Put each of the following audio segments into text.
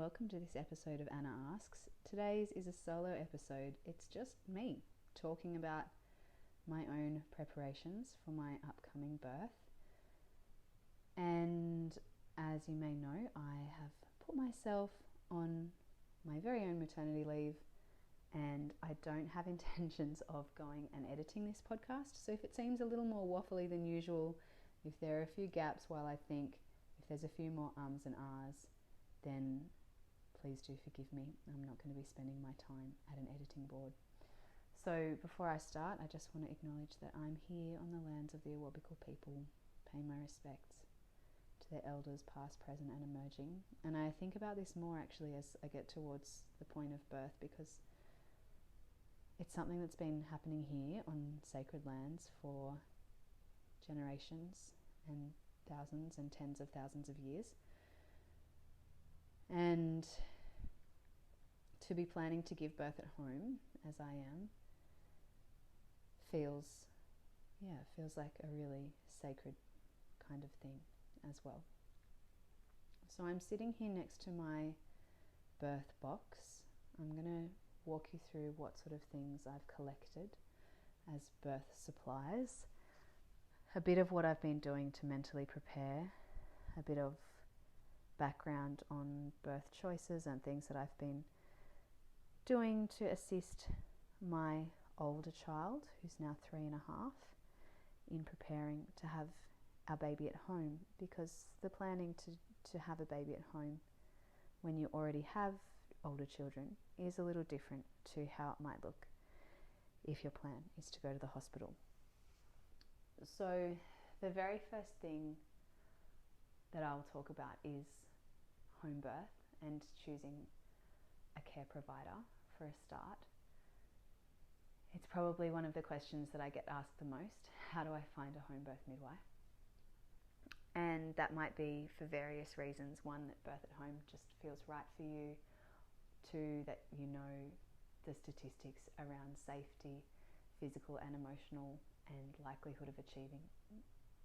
welcome to this episode of Anna Asks. Today's is a solo episode. It's just me talking about my own preparations for my upcoming birth. And as you may know, I have put myself on my very own maternity leave, and I don't have intentions of going and editing this podcast. So if it seems a little more waffly than usual, if there are a few gaps while I think, if there's a few more ums and ahs, then please do forgive me. I'm not going to be spending my time at an editing board. So before I start, I just want to acknowledge that I'm here on the lands of the Awabakal people, paying my respects to their elders past, present and emerging. And I think about this more actually as I get towards the point of birth, because it's something that's been happening here on sacred lands for generations and thousands and tens of thousands of years. And to be planning to give birth at home, as I am, feels like a really sacred kind of thing as well. So I'm sitting here next to my birth box. I'm going to walk you through what sort of things I've collected as birth supplies, a bit of what I've been doing to mentally prepare, a bit of background on birth choices and things that I've been doing to assist my older child, who's now 3.5, in preparing to have our baby at home, because the planning to have a baby at home when you already have older children is a little different to how it might look if your plan is to go to the hospital. So the very first thing that I'll talk about is home birth and choosing a care provider for a start. It's probably one of the questions that I get asked the most. How do I find a home birth midwife? And that might be for various reasons. One, that birth at home just feels right for you. Two, that you know the statistics around safety, physical and emotional, and likelihood of achieving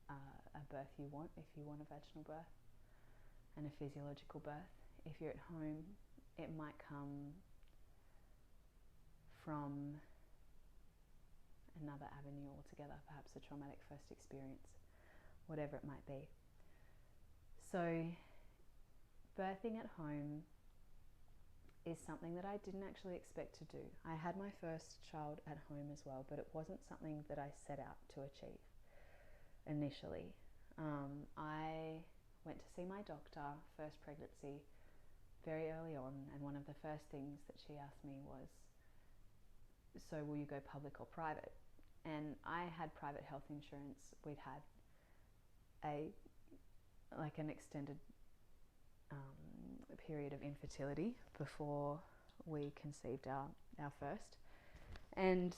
a birth you want, if you want a vaginal birth and a physiological birth. If you're at home, it might come from another avenue altogether, perhaps a traumatic first experience, whatever it might be. So birthing at home is something that I didn't actually expect to do. I had my first child at home as well, but it wasn't something that I set out to achieve initially. I went to see my doctor, first pregnancy, very early on, and one of the first things that she asked me was, so will you go public or private? And I had private health insurance. We'd had an extended period of infertility before we conceived our first, and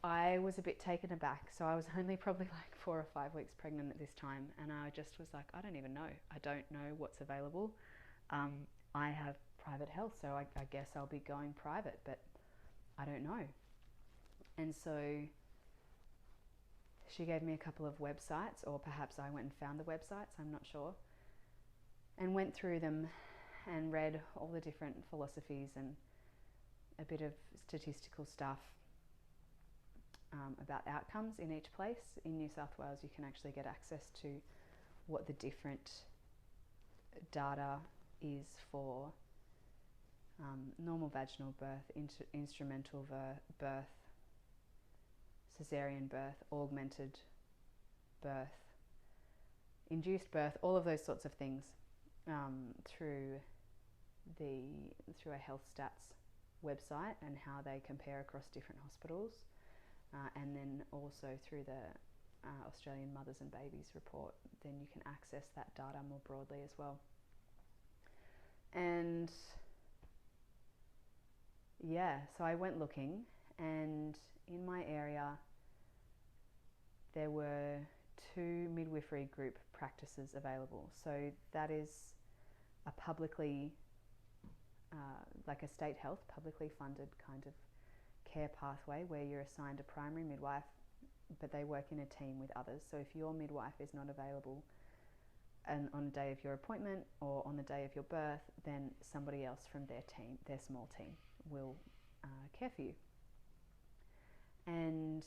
I was a bit taken aback. So I was only probably like 4 or 5 weeks pregnant at this time, and I just was like, I don't even know. I don't know what's available. I have private health, so I guess I'll be going private, but I don't know. And so she gave me a couple of websites, or perhaps I went and found the websites, I'm not sure, and went through them and read all the different philosophies and a bit of statistical stuff about outcomes in each place. In New South Wales, you can actually get access to what the different data is for normal vaginal birth, instrumental birth, cesarean birth, augmented birth, induced birth, all of those sorts of things through a health stats website, and how they compare across different hospitals. And then also through the Australian Mothers and Babies report, then you can access that data more broadly as well. And so I went looking, and in my area there were 2 midwifery group practices available. So that is a publicly, like a state health, publicly funded kind of care pathway where you're assigned a primary midwife, but they work in a team with others. So if your midwife is not available, and on the day of your appointment or on the day of your birth, then somebody else from their team, their small team, will care for you. And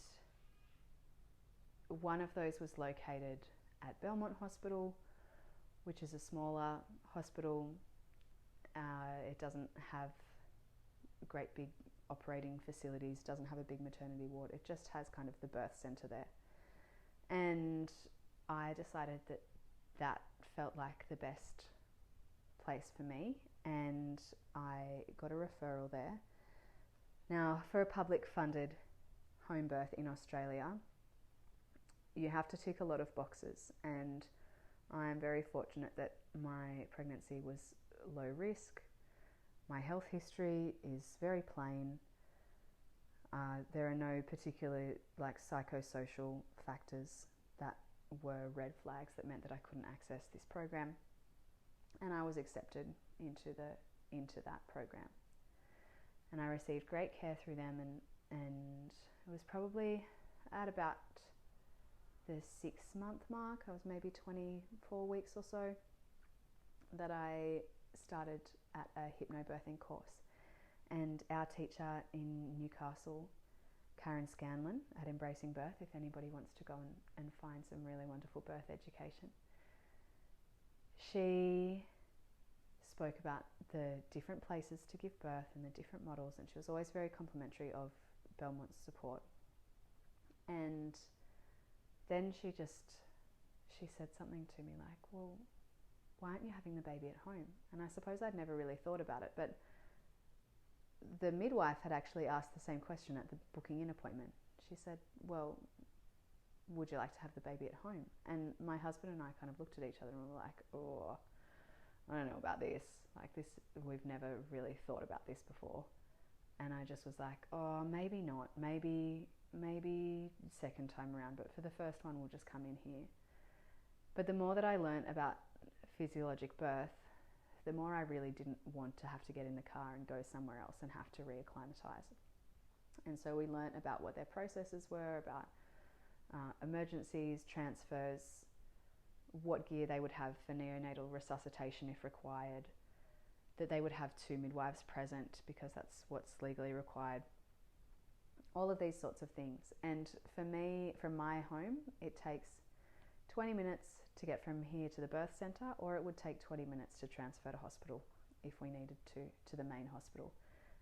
one of those was located at Belmont Hospital, which is a smaller hospital. It doesn't have great big operating facilities, doesn't have a big maternity ward. It just has kind of the birth centre there. And I decided that that felt like the best place for me, and I got a referral there. Now, for a public funded home birth in Australia, you have to tick a lot of boxes, and I am very fortunate that my pregnancy was low risk. My health history is very plain. There are no particular psychosocial factors that were red flags that meant that I couldn't access this program, and I was accepted into that program. And I received great care through them, and it was probably at about the 6-month mark, I was maybe 24 weeks or so, that I started at a hypnobirthing course. And our teacher in Newcastle, Karen Scanlon at Embracing Birth, if anybody wants to go and find some really wonderful birth education, she spoke about the different places to give birth and the different models, and she was always very complimentary of Belmont's support. And then she said something to me like, well, why aren't you having the baby at home? And I suppose I'd never really thought about it, but the midwife had actually asked the same question at the booking in appointment. She said, well, would you like to have the baby at home? And my husband and I kind of looked at each other and were like, oh, I don't know about this. Like this, we've never really thought about this before. And I just was like, oh, maybe not. Maybe second time around, but for the first one, we'll just come in here. But the more that I learned about physiologic birth, the more I really didn't want to have to get in the car and go somewhere else and have to reacclimatise. And so we learnt about what their processes were, about emergencies, transfers, what gear they would have for neonatal resuscitation if required, that they would have 2 midwives present because that's what's legally required. All of these sorts of things. And for me, from my home, it takes 20 minutes to get from here to the birth centre, or it would take 20 minutes to transfer to hospital if we needed to the main hospital.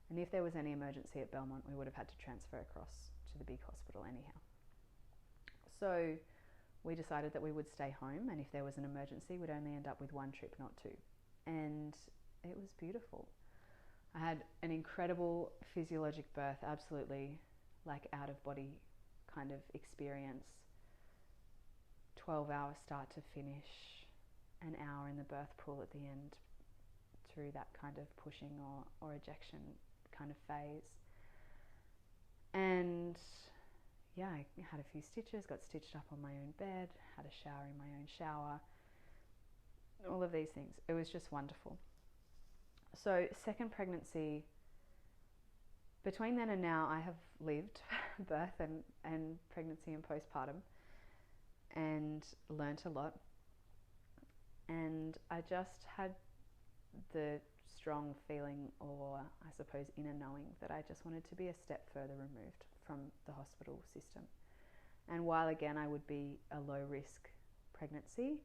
And if there was any emergency at Belmont, we would have had to transfer across to the big hospital anyhow. So we decided that we would stay home, and if there was an emergency, we'd only end up with 1 trip, not 2. And it was beautiful. I had an incredible physiologic birth, absolutely like out of body kind of experience. 12 hours start to finish, an hour in the birth pool at the end through that kind of pushing or ejection kind of phase. And yeah, I had a few stitches, got stitched up on my own bed, had a shower in my own shower, all of these things. It was just wonderful. So second pregnancy, between then and now, I have lived birth and pregnancy and postpartum and learnt a lot. And I just had the strong feeling, or I suppose inner knowing, that I just wanted to be a step further removed from the hospital system. And while again I would be a low risk pregnancy,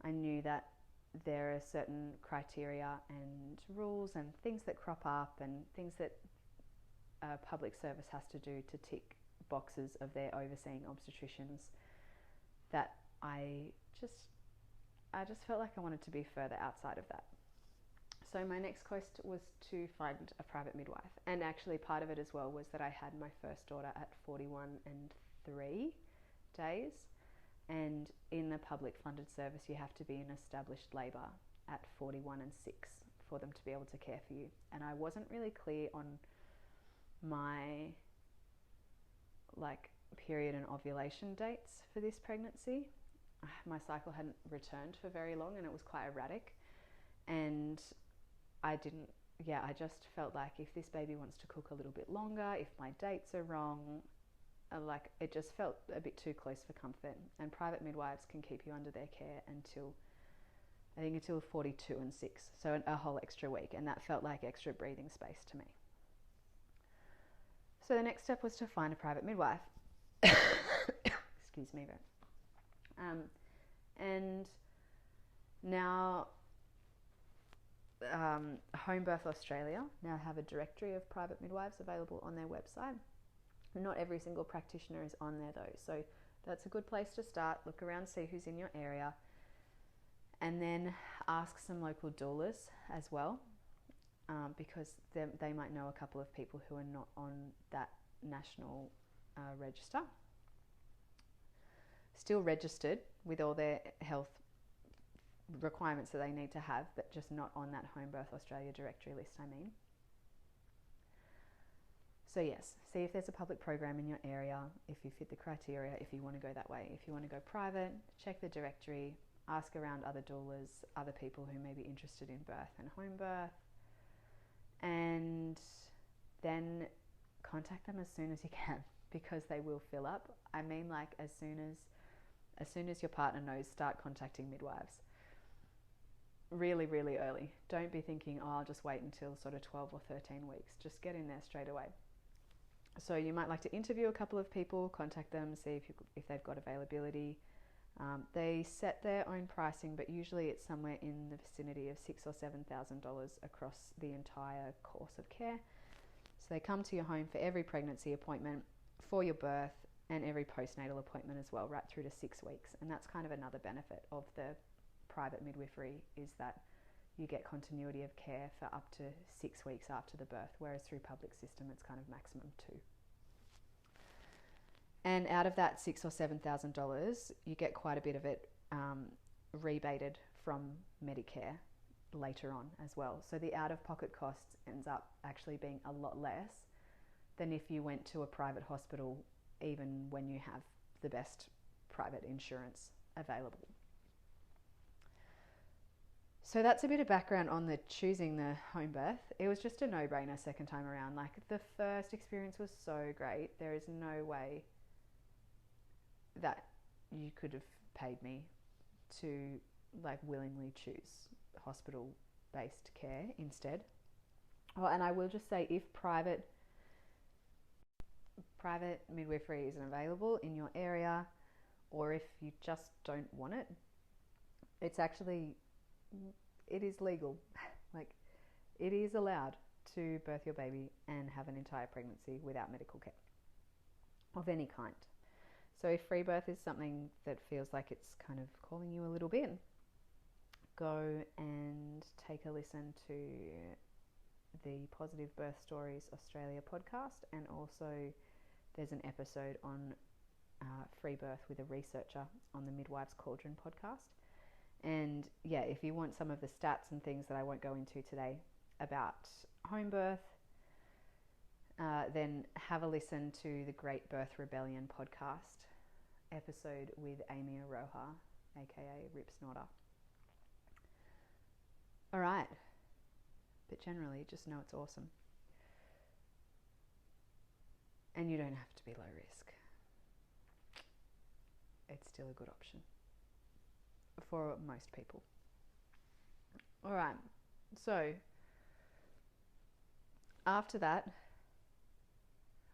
I knew that there are certain criteria and rules and things that crop up and things that public service has to do to tick boxes of their overseeing obstetricians, that I just felt like I wanted to be further outside of that. So my next quest was to find a private midwife, and actually part of it as well was that I had my first daughter at 41 and 3 days, and in the public funded service you have to be in established labour at 41 and 6 for them to be able to care for you. And I wasn't really clear on my period and ovulation dates for this pregnancy. My cycle hadn't returned for very long and it was quite erratic, and I just felt like if this baby wants to cook a little bit longer, if my dates are wrong, it just felt a bit too close for comfort. And private midwives can keep you under their care until I think until 42 and 6, so a whole extra week, and that felt like extra breathing space to me. So the next step was to find a private midwife. Excuse me, and now Home Birth Australia now have a directory of private midwives available on their website. Not every single practitioner is on there though, so that's a good place to start. Look around, see who's in your area, and then ask some local doulas as well, because they might know a couple of people who are not on that national register. Still registered with all their health requirements that they need to have, but just not on that Home Birth Australia directory list, I mean. So yes, see if there's a public program in your area, if you fit the criteria, if you want to go that way. If you want to go private, check the directory, ask around other doulas, other people who may be interested in birth and home birth, and then contact them as soon as you can, because they will fill up. I mean, like as soon as your partner knows, start contacting midwives. Really, really early. Don't be thinking, oh, I'll just wait until sort of 12 or 13 weeks. Just get in there straight away. So you might like to interview a couple of people, contact them, see if they've got availability. They set their own pricing, but usually it's somewhere in the vicinity of $6,000 or $7,000 across the entire course of care. So they come to your home for every pregnancy appointment, for your birth, and every postnatal appointment as well, right through to 6 weeks. And that's kind of another benefit of the private midwifery, is that you get continuity of care for up to 6 weeks after the birth, whereas through public system it's kind of maximum 2. And out of that $6,000 or $7,000, you get quite a bit of it rebated from Medicare later on as well. So the out-of-pocket cost ends up actually being a lot less than if you went to a private hospital, even when you have the best private insurance available. So that's a bit of background on the choosing the home birth. It was just a no-brainer second time around. Like, the first experience was so great. There is no way that you could have paid me to like willingly choose hospital-based care instead. Oh, and I will just say, if private midwifery isn't available in your area, or if you just don't want it, it is legal. Like, it is allowed to birth your baby and have an entire pregnancy without medical care of any kind. So if free birth is something that feels like it's kind of calling you a little bit, go and take a listen to the Positive Birth Stories Australia podcast, and also there's an episode on free birth with a researcher on the Midwives Cauldron podcast. And yeah, if you want some of the stats and things that I won't go into today about home birth, then have a listen to the Great Birth Rebellion podcast episode with Amy Aroha, aka Rip Snorter. All right, but generally just know it's awesome. And you don't have to be low risk. It's still a good option for most people. All right, so after that,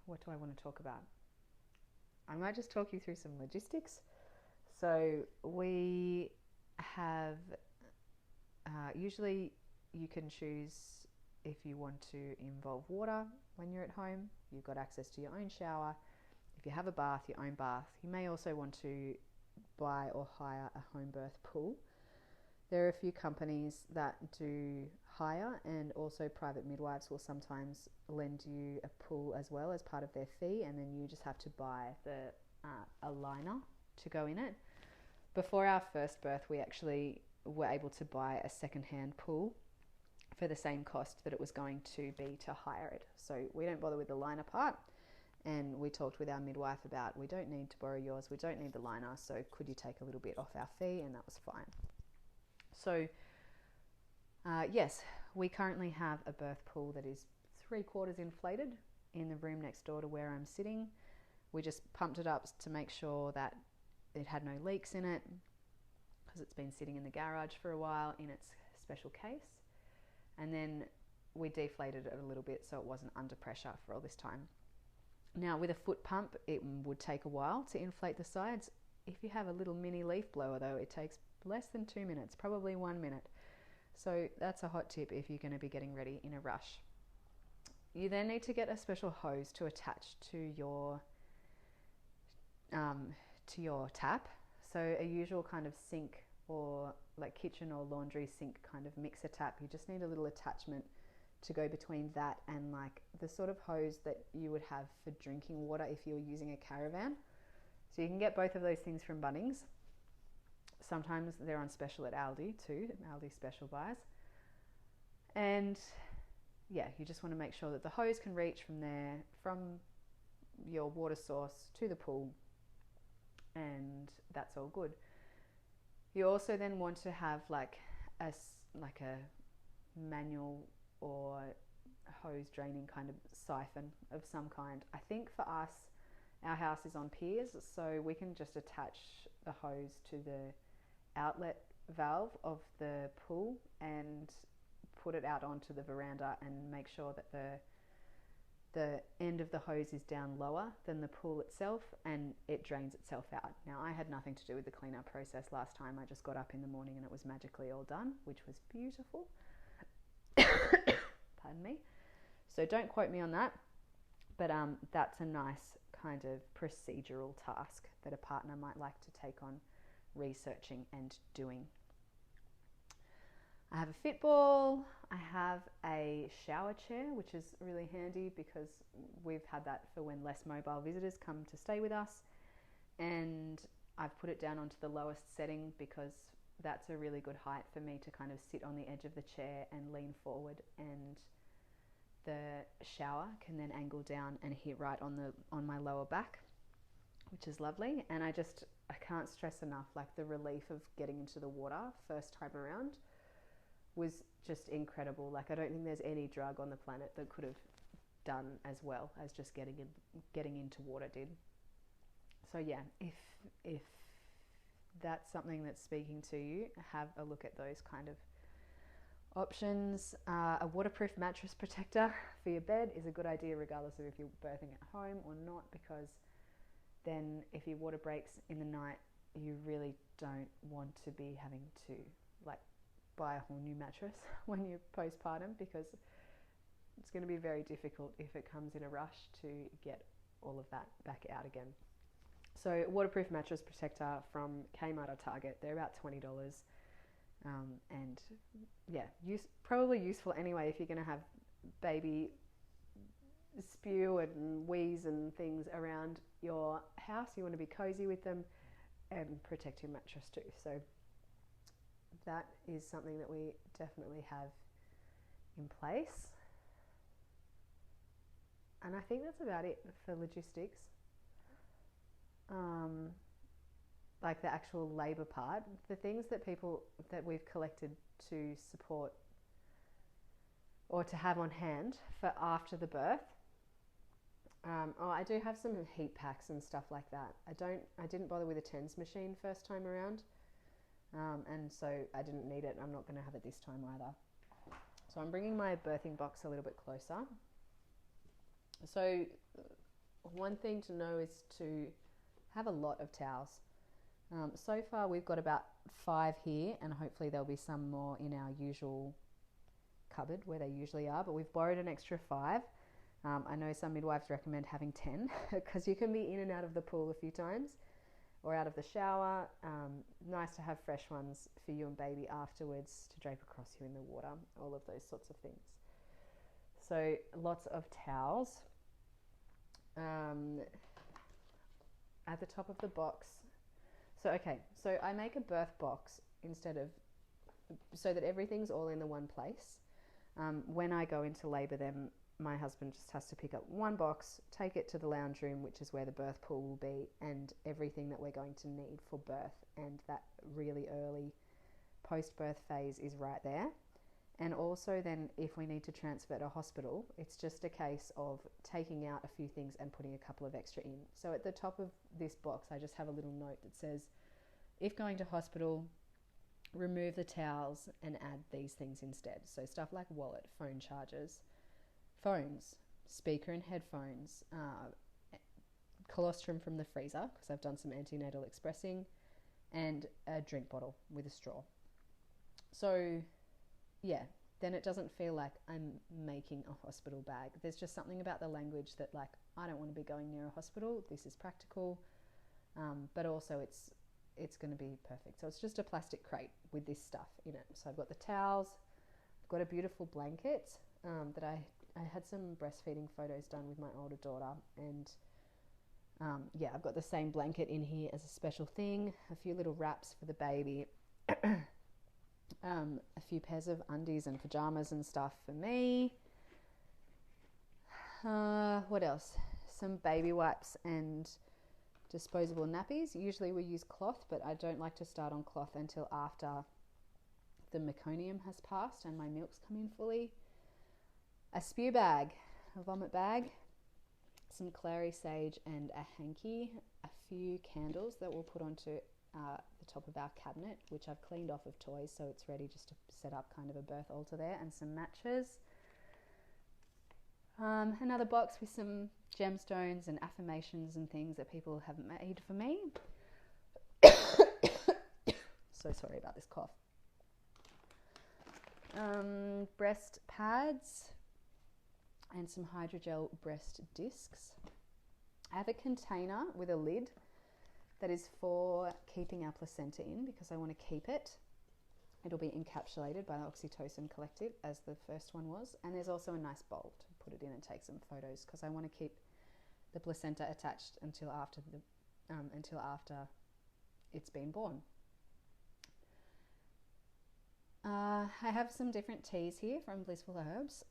what do I want to talk about? I might just talk you through some logistics. So we have, usually you can choose if you want to involve water when you're at home. You've got access to your own shower. If you have a bath, your own bath. You may also want to buy or hire a home birth pool. There are a few companies that do hire, and also private midwives will sometimes lend you a pool as well as part of their fee, and then you just have to buy a liner to go in it. Before our first birth, we actually were able to buy a second-hand pool for the same cost that it was going to be to hire it. So we don't bother with the liner part, and we talked with our midwife about, we don't need to borrow yours, we don't need the liner, so could you take a little bit off our fee? And that was fine. So yes, we currently have a birth pool that is 3/4 inflated in the room next door to where I'm sitting. We just pumped it up to make sure that it had no leaks in it, because it's been sitting in the garage for a while in its special case. And then we deflated it a little bit so it wasn't under pressure for all this time. Now with a foot pump, it would take a while to inflate the sides. If you have a little mini leaf blower though, it takes less than 2 minutes, probably 1 minute. So that's a hot tip if you're going to be getting ready in a rush. You then need to get a special hose to attach to your tap. So a usual kind of sink or like kitchen or laundry sink kind of mixer tap, you just need a little attachment to go between that and like the sort of hose that you would have for drinking water if you were using a caravan. So you can get both of those things from Bunnings. Sometimes they're on special at Aldi too, Aldi special buys. And yeah, you just want to make sure that the hose can reach from there, from your water source to the pool, and that's all good. You also then want to have like a manual or hose draining kind of siphon of some kind. I think for us, our house is on piers, so we can just attach the hose to the outlet valve of the pool and put it out onto the veranda and make sure that the end of the hose is down lower than the pool itself and it drains itself out. Now, I had nothing to do with the cleanup process last time. I just got up in the morning and it was magically all done, which was beautiful. Pardon me. So don't quote me on that, but that's a nice kind of procedural task that a partner might like to take on researching and doing. I have a fit ball, I have a shower chair, which is really handy because we've had that for when less mobile visitors come to stay with us, and I've put it down onto the lowest setting because that's a really good height for me to kind of sit on the edge of the chair and lean forward, and the shower can then angle down and hit right on my lower back, which is lovely. And I can't stress enough, like the relief of getting into the water first time around was just incredible. Like I don't think there's any drug on the planet that could have done as well as just getting into water did. So yeah, if that's something that's speaking to you, have a look at those kind of options. A waterproof mattress protector for your bed is a good idea regardless of if you're birthing at home or not, because then if your water breaks in the night, you really don't want to be having to like buy a whole new mattress when you're postpartum, because it's going to be very difficult if it comes in a rush to get all of that back out again. So waterproof mattress protector from Kmart or Target, they're about $20. And yeah, probably useful anyway if you're going to have baby spew and wheeze and things around your house. You want to be cozy with them and protect your mattress too. So that is something that we definitely have in place. And I think that's about it for logistics. Like the actual labour part, the things that we've collected to support or to have on hand for after the birth. I do have some heat packs and stuff like that. I didn't bother with a TENS machine first time around. And so I didn't need it. I'm not going to have it this time either. So I'm bringing my birthing box a little bit closer. So one thing to know is to have a lot of towels. So far we've got about 5 here, and hopefully there'll be some more in our usual cupboard where they usually are, but we've borrowed an extra 5. I know some midwives recommend having 10 because you can be in and out of the pool a few times or out of the shower. Nice to have fresh ones for you and baby afterwards to drape across you in the water, all of those sorts of things. So lots of towels. At the top of the box. So I make a birth box so that everything's all in the one place. When I go into labour, then my husband just has to pick up one box, take it to the lounge room, which is where the birth pool will be, and everything that we're going to need for birth. And that really early post-birth phase is right there. And also then if we need to transfer to hospital, it's just a case of taking out a few things and putting a couple of extra in. So at the top of this box, I just have a little note that says, if going to hospital, remove the towels and add these things instead. So stuff like wallet, phone chargers, phones, speaker and headphones, colostrum from the freezer, because I've done some antenatal expressing, and a drink bottle with a straw. So yeah, then it doesn't feel like I'm making a hospital bag. There's just something about the language that, like, I don't want to be going near a hospital. This is practical, but also it's going to be perfect. So it's just a plastic crate with this stuff in it. So I've got the towels, I've got a beautiful blanket that I had some breastfeeding photos done with my older daughter, and yeah, I've got the same blanket in here as a special thing, a few little wraps for the baby, a few pairs of undies and pajamas and stuff for me. What else? Some baby wipes and disposable nappies. Usually we use cloth, but I don't like to start on cloth until after the meconium has passed and my milk's come in fully. A spew bag, a vomit bag, some clary sage and a hanky, a few candles that we'll put onto the top of our cabinet, which I've cleaned off of toys, so it's ready just to set up kind of a birth altar there, and some matches. Another box with some gemstones and affirmations and things that people have made for me. So sorry about this cough. Breast pads and some hydrogel breast discs. I have a container with a lid that is for keeping our placenta in, because I want to keep it. It'll be encapsulated by the Oxytocin Collective, as the first one was. And there's also a nice bowl to put it in and take some photos, because I want to keep the placenta attached until after it's been born. I have some different teas here from Blissful Herbs.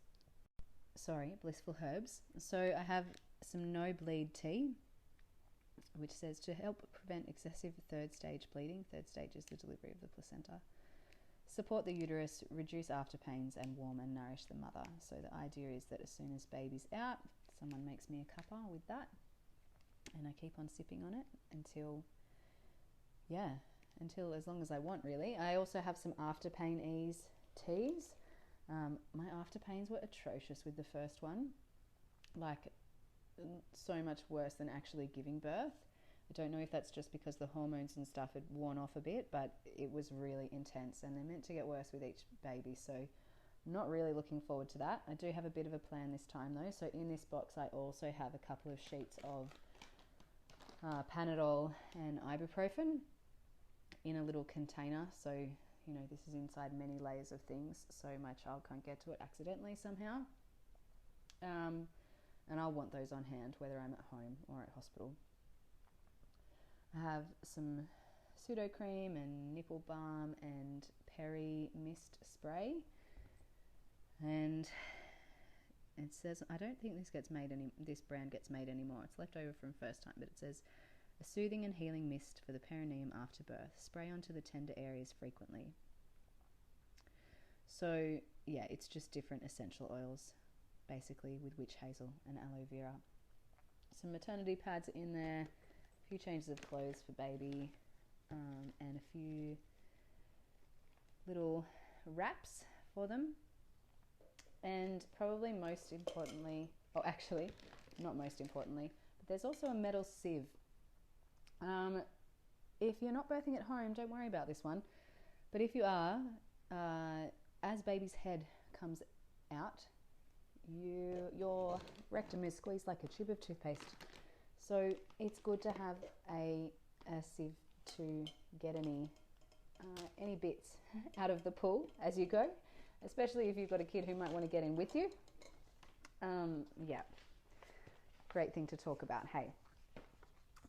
So I have some no bleed tea, which says to help prevent excessive third stage bleeding. Third stage is the delivery of the placenta. Support the uterus, reduce after pains, and warm and nourish the mother. So the idea is that as soon as baby's out, someone makes me a cuppa with that, and I keep on sipping on it until as long as I want, really. I also have some after pain ease teas. My after pains were atrocious with the first one, like so much worse than actually giving birth. I don't know if that's just because the hormones and stuff had worn off a bit, but it was really intense, and they're meant to get worse with each baby, so I'm not really looking forward to that. I do have a bit of a plan this time though. So in this box I also have a couple of sheets of Panadol and ibuprofen in a little container, so you know, this is inside many layers of things, so my child can't get to it accidentally somehow. And I'll want those on hand whether I'm at home or at hospital. I have some pseudo cream and nipple balm and peri mist spray, and it says, I don't think this brand gets made anymore. It's left over from first time, but it says a soothing and healing mist for the perineum after birth. Spray onto the tender areas frequently. So yeah, it's just different essential oils, basically, with witch hazel and aloe vera. Some maternity pads in there, a few changes of clothes for baby, and a few little wraps for them. And probably most importantly, not most importantly, but there's also a metal sieve. If you're not birthing at home, don't worry about this one. But if you are, as baby's head comes out, your rectum is squeezed like a tube of toothpaste. So it's good to have a sieve to get any bits out of the pool as you go, especially if you've got a kid who might want to get in with you. Yeah, great thing to talk about. Hey,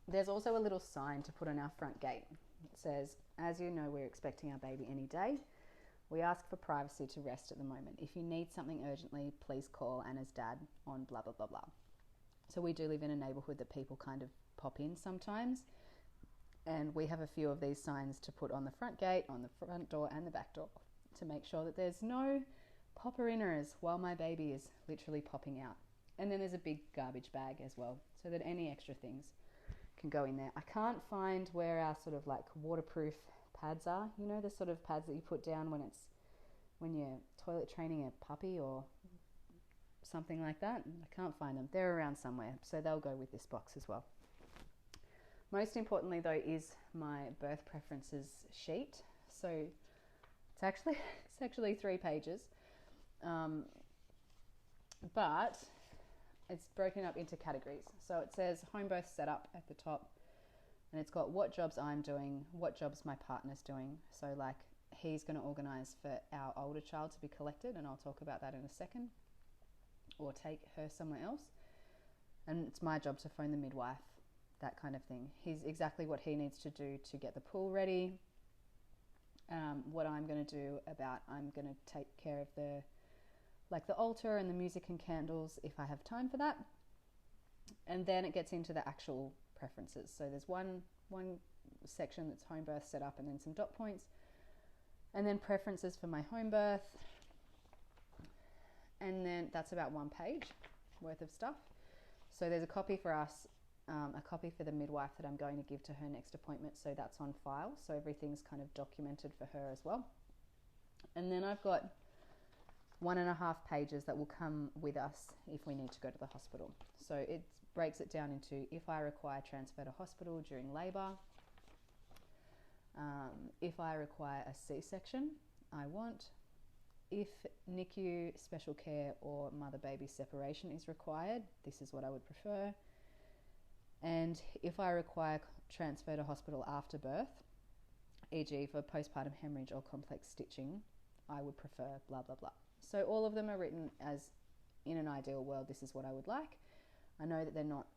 there's also a little sign to put on our front gate. It says, as you know, we're expecting our baby any day. We ask for privacy to rest at the moment. If you need something urgently, please call Anna's dad on blah, blah, blah, blah. So we do live in a neighbourhood that people kind of pop in sometimes. And we have a few of these signs to put on the front gate, on the front door and the back door, to make sure that there's no popper-inners while my baby is literally popping out. And then there's a big garbage bag as well, so that any extra things can go in there. I can't find where our sort of like waterproof pads are. You know, the sort of pads that you put down when you're toilet training a puppy or something like that. I can't find them. They're around somewhere, so they'll go with this box as well. Most importantly though is my birth preferences sheet. So it's actually 3 pages, but it's broken up into categories. So it says home birth setup at the top, and it's got what jobs I'm doing, what jobs my partner's doing. So like he's going to organise for our older child to be collected, and I'll talk about that in a second, or take her somewhere else. And it's my job to phone the midwife, that kind of thing. He's exactly what he needs to do to get the pool ready. What I'm going to do about, I'm going to take care of the altar and the music and candles if I have time for that. And then it gets into the actual preferences. So there's one section that's home birth setup, and then some dot points, and then preferences for my home birth. And then that's about 1 page worth of stuff. So there's a copy for us, a copy for the midwife that I'm going to give to her next appointment. So that's on file. So everything's kind of documented for her as well. And then I've got 1.5 pages that will come with us if we need to go to the hospital. So it breaks it down into if I require transfer to hospital during labour, if I require a C-section, I want, if NICU, special care or mother-baby separation is required, this is what I would prefer. And if I require transfer to hospital after birth, e.g. for postpartum hemorrhage or complex stitching, I would prefer blah, blah, blah. So all of them are written as, in an ideal world, this is what I would like. I know that they're not,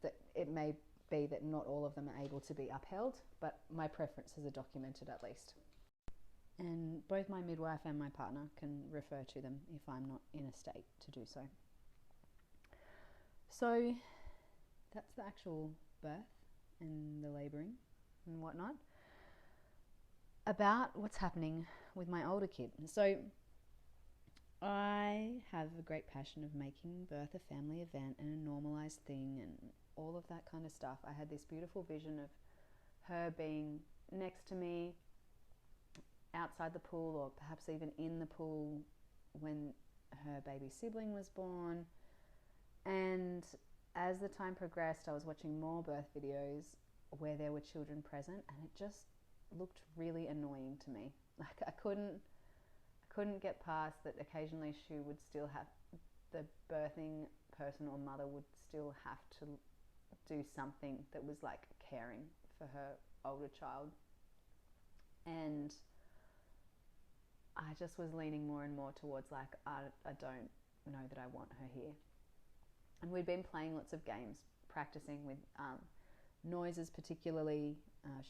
that it may be that not all of them are able to be upheld, but my preferences are documented at least. And both my midwife and my partner can refer to them if I'm not in a state to do so. So that's the actual birth and the labouring and whatnot. About what's happening with my older kid. So I have a great passion of making birth a family event and a normalised thing and all of that kind of stuff. I had this beautiful vision of her being next to me outside the pool, or perhaps even in the pool when her baby sibling was born. And as the time progressed, I was watching more birth videos where there were children present, and it just looked really annoying to me. Like I couldn't get past that. Occasionally she would still have, the birthing person or mother would still have to do something that was like caring for her older child. And I just was leaning more and more towards like, I don't know that I want her here. And we'd been playing lots of games, practicing with noises particularly.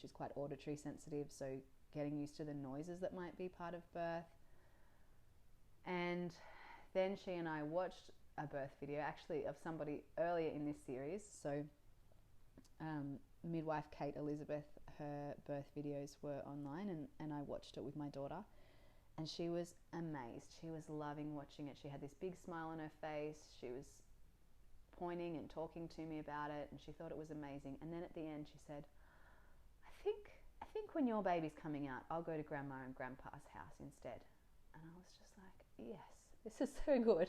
She's quite auditory sensitive, so getting used to the noises that might be part of birth. And then she and I watched a birth video, actually of somebody earlier in this series. So midwife Kate Elizabeth, her birth videos were online, and I watched it with my daughter, and she was amazed. She was loving watching it. She had this big smile on her face. She was pointing and talking to me about it, and she thought it was amazing. And then at the end she said, I think when your baby's coming out, I'll go to grandma and grandpa's house instead. And I was just like, yes, this is so good.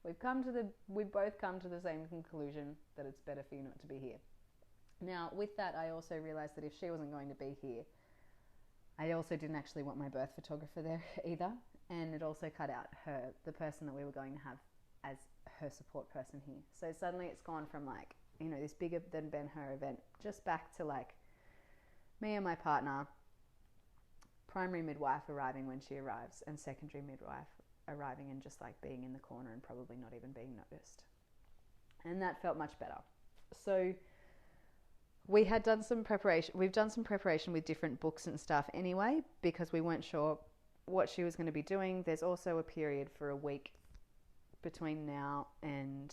We've both come to the same conclusion that it's better for you not to be here. Now, with that, I also realised that if she wasn't going to be here, I also didn't actually want my birth photographer there either. And it also cut out the person that we were going to have as her support person here. So suddenly it's gone from like, you know, this bigger than Ben-Hur event, just back to like me and my partner, primary midwife arriving when she arrives, and secondary midwife arriving and just like being in the corner and probably not even being noticed. And that felt much better. So we had done some preparation. We've done some preparation with different books and stuff anyway, because we weren't sure what she was going to be doing. There's also a period for a week between now and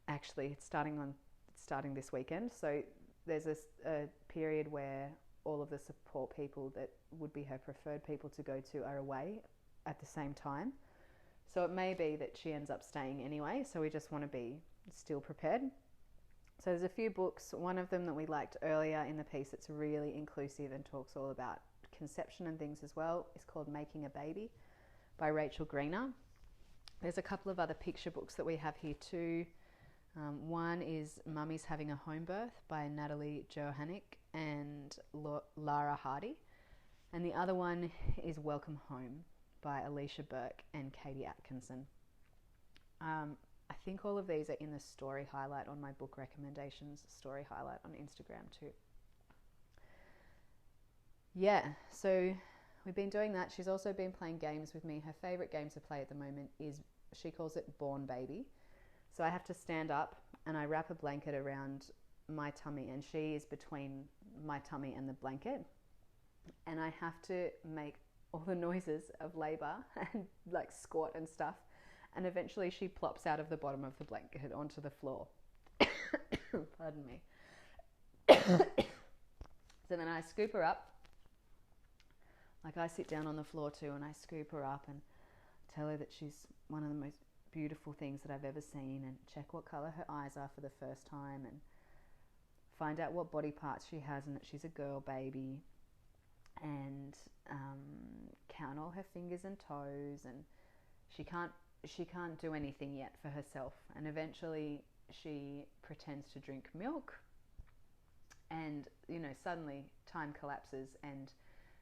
actually it's starting this weekend. So there's a period where all of the support people that would be her preferred people to go to are away at the same time. So it may be that she ends up staying anyway. So we just want to be still prepared. So there's a few books. One of them that we liked earlier in the piece that's really inclusive and talks all about conception and things as well is called Making a Baby by Rachel Greener. There's a couple of other picture books that we have here too. One is Mummy's Having a Home Birth by Natalie Johannick and Lara Hardy. And the other one is Welcome Home by Alicia Burke and Katie Atkinson. I think all of these are in the story highlight on my book recommendations story highlight on Instagram too. Yeah, so we've been doing that. She's also been playing games with me. Her favourite game to play at the moment is, she calls it Born Baby. So I have to stand up and I wrap a blanket around my tummy and she is between my tummy and the blanket. And I have to make all the noises of labour and like squat and stuff. And eventually she plops out of the bottom of the blanket onto the floor. Pardon me. So then I scoop her up. Like I sit down on the floor too and I scoop her up and tell her that she's one of the most beautiful things that I've ever seen, and check what colour her eyes are for the first time and find out what body parts she has and that she's a girl baby, and count all her fingers and toes, and she can't do anything yet for herself. And eventually she pretends to drink milk and, you know, suddenly time collapses and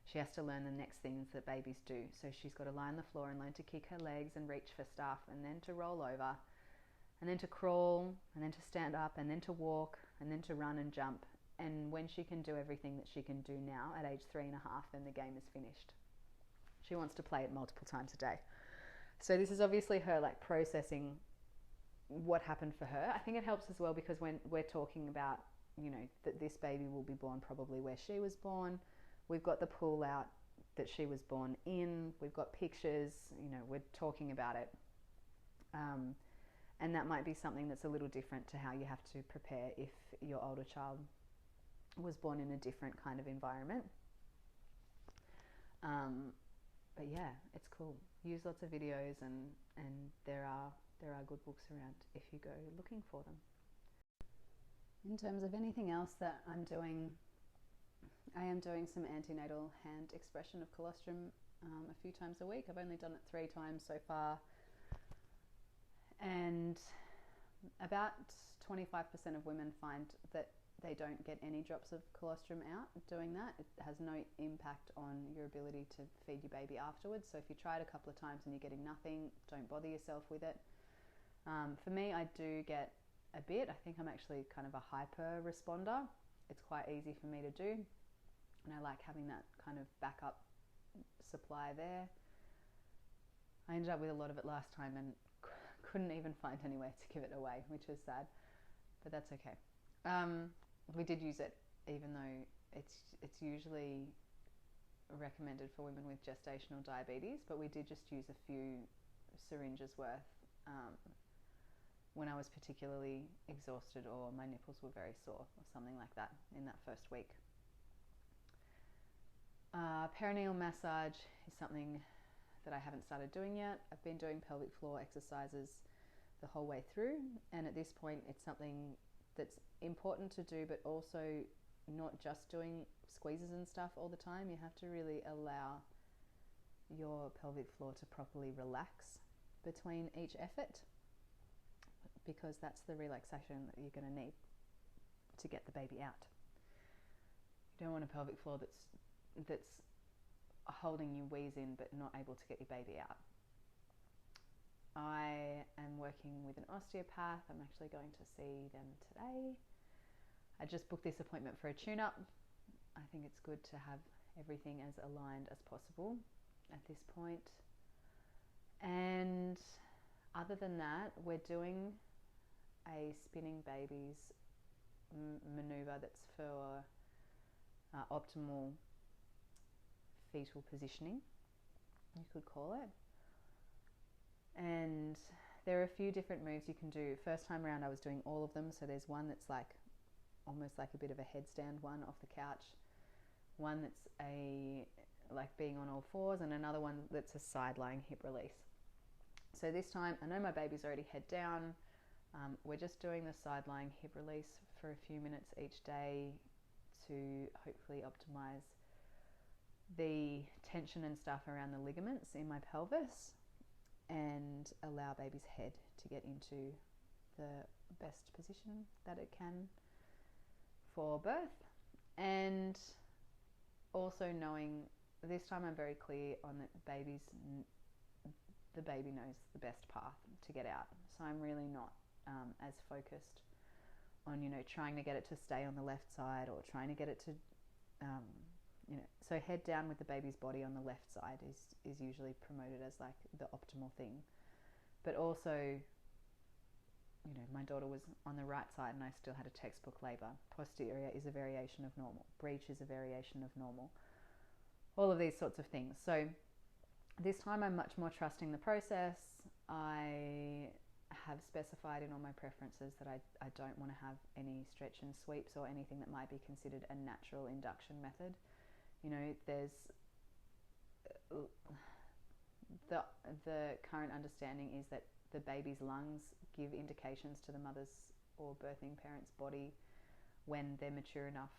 she has to learn the next things that babies do. So she's got to lie on the floor and learn to kick her legs and reach for stuff, and then to roll over, and then to crawl, and then to stand up, and then to walk, and then to run and jump. And when she can do everything that she can do now at age 3.5, then the game is finished. She wants to play it multiple times a day. So this is obviously her like processing what happened for her. I think it helps as well because when we're talking about, you know, that this baby will be born probably where she was born, we've got the pull out that she was born in, we've got pictures, you know, we're talking about it. And that might be something that's a little different to how you have to prepare if your older child was born in a different kind of environment. But yeah, it's cool. Use lots of videos and there are good books around if you go looking for them. In terms of anything else that I'm doing, I am doing some antenatal hand expression of colostrum a few times a week. I've only done it 3 times so far, and about 25% of women find that they don't get any drops of colostrum out doing that. It has no impact on your ability to feed your baby afterwards. So if you try it a couple of times and you're getting nothing, don't bother yourself with it. For me, I do get a bit. I think I'm actually kind of a hyper responder. It's quite easy for me to do, and I like having that kind of backup supply there. I ended up with a lot of it last time and couldn't even find anywhere to give it away, which was sad, but that's okay. We did use it, even though it's usually recommended for women with gestational diabetes, but we did just use a few syringes worth when I was particularly exhausted or my nipples were very sore or something like that in that first week. Perineal massage is something that I haven't started doing yet. I've been doing pelvic floor exercises the whole way through, and at this point it's something that's important to do, but also not just doing squeezes and stuff all the time. You have to really allow your pelvic floor to properly relax between each effort, because that's the relaxation that you're going to need to get the baby out. You don't want a pelvic floor that's holding you wheeze in but not able to get your baby out. I am working with an osteopath. I'm actually going to see them today. I just booked this appointment for a tune-up. I think it's good to have everything as aligned as possible at this point. And other than that, we're doing a spinning babies maneuver that's for optimal fetal positioning, you could call it. And there are a few different moves you can do. First time around I was doing all of them. So there's one that's like almost like a bit of a headstand one off the couch, one that's like being on all fours, and another one that's a side lying hip release. So this time I know my baby's already head down, We're just doing the side lying hip release for a few minutes each day to hopefully optimize the tension and stuff around the ligaments in my pelvis and allow baby's head to get into the best position that it can for birth. And also knowing this time I'm very clear on that the baby knows the best path to get out. So I'm really not as focused on, trying to get it to stay on the left side or trying to get it to, so head down with the baby's body on the left side is usually promoted as like the optimal thing. But also, my daughter was on the right side and I still had a textbook labour. Posterior is a variation of normal. Breech is a variation of normal. All of these sorts of things. So this time I'm much more trusting the process. I have specified in all my preferences that I don't want to have any stretch and sweeps or anything that might be considered a natural induction method. There's the current understanding is that the baby's lungs give indications to the mother's or birthing parent's body when they're mature enough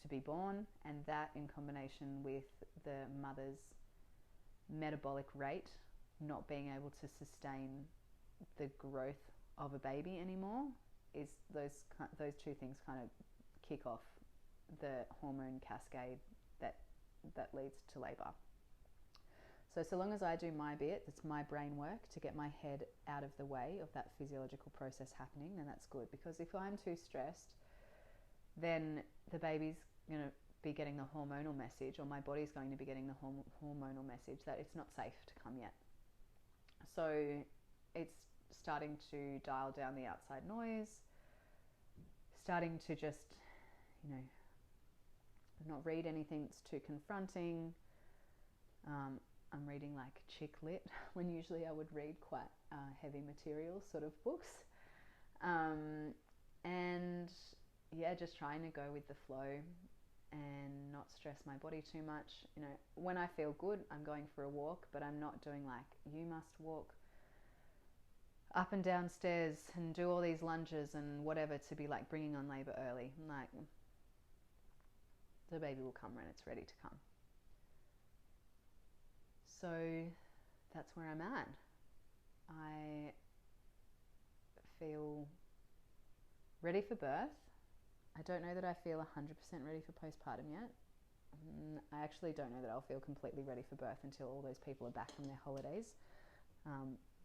to be born, and that in combination with the mother's metabolic rate not being able to sustain the growth of a baby anymore is those two things kind of kick off the hormone cascade that leads to labour. So long as I do my bit, it's my brain work to get my head out of the way of that physiological process happening, then that's good. Because if I'm too stressed, then the baby's going to be getting the hormonal message, or my body's going to be getting the hormonal message that it's not safe to come yet. So it's starting to dial down the outside noise, starting to just, not read anything that's too confronting. I'm reading like chick lit when usually I would read quite heavy material sort of books. And yeah, just trying to go with the flow and not stress my body too much. When I feel good, I'm going for a walk, but I'm not doing like, you must walk up and down stairs and do all these lunges and whatever to be like bringing on labour early. I'm like, the baby will come when it's ready to come. So that's where I'm at. I feel ready for birth. I don't know that I feel 100% ready for postpartum yet. I actually don't know that I'll feel completely ready for birth until all those people are back from their holidays.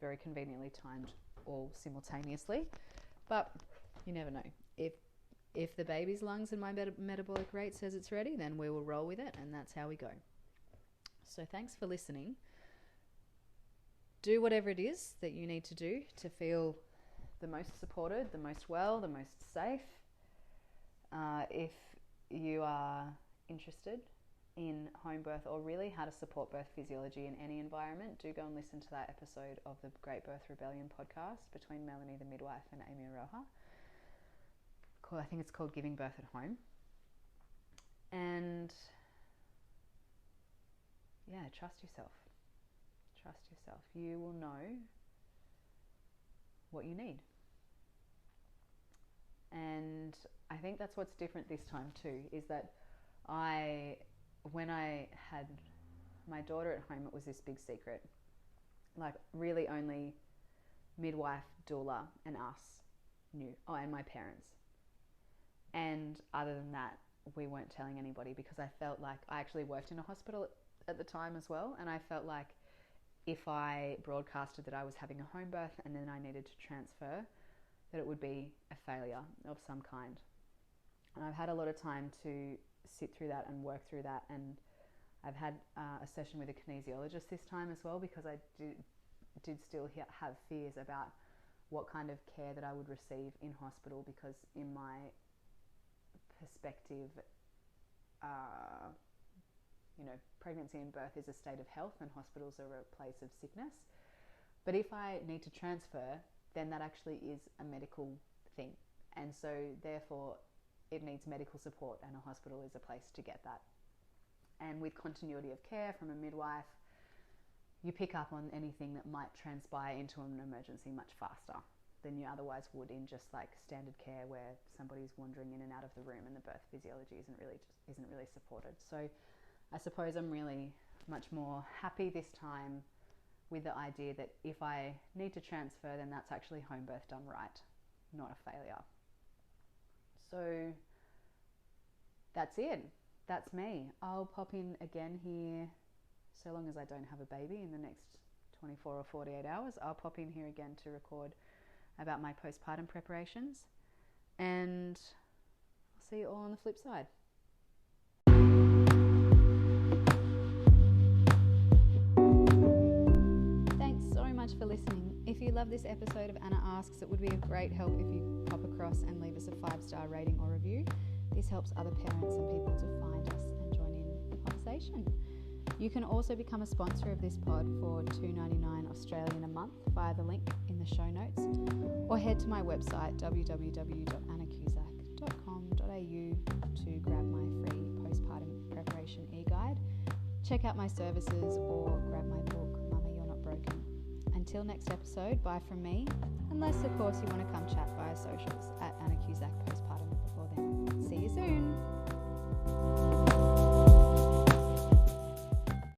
Very conveniently timed all simultaneously. But you never know. If the baby's lungs and my metabolic rate says it's ready, then we will roll with it, and that's how we go. So thanks for listening. Do whatever it is that you need to do to feel the most supported, the most well, the most safe. If you are interested in home birth or really how to support birth physiology in any environment, do go and listen to that episode of the Great Birth Rebellion podcast between Melanie the midwife and Amy Aroha. I think it's called Giving Birth at Home. And yeah, trust yourself. Trust yourself. You will know what you need. And I think that's what's different this time too, is that when I had my daughter at home, it was this big secret. Like really only midwife, doula and us knew. Oh, and my parents. And other than that, we weren't telling anybody because I felt like I actually worked in a hospital at the time as well. And I felt like if I broadcasted that I was having a home birth and then I needed to transfer, that it would be a failure of some kind. And I've had a lot of time to sit through that and work through that. And I've had a session with a kinesiologist this time as well, because I did still have fears about what kind of care that I would receive in hospital, because in my perspective, pregnancy and birth is a state of health and hospitals are a place of sickness. But if I need to transfer, then that actually is a medical thing. And so therefore it needs medical support, and a hospital is a place to get that. And with continuity of care from a midwife, you pick up on anything that might transpire into an emergency much faster. than you otherwise would in just like standard care, where somebody's wandering in and out of the room and the birth physiology isn't really supported. So I suppose I'm really much more happy this time with the idea that if I need to transfer, then that's actually home birth done right, not a failure. So that's it. That's me. I'll pop in again here, so long as I don't have a baby in the next 24 or 48 hours. I'll pop in here again to record about my postpartum preparations, and I'll see you all on the flip side. Thanks so much for listening. If you love this episode of Anna Asks, it would be a great help if you pop across and leave us a 5-star rating or review. This helps other parents and people to find us and join in the conversation. You can also become a sponsor of this pod for $2.99 Australian a month via the link in the show notes, or head to my website www.annacusack.com.au to grab my free postpartum preparation e-guide, check out my services, or grab my book, Mama You're Not Broken. Until next episode, bye from me, unless of course you want to come chat via social.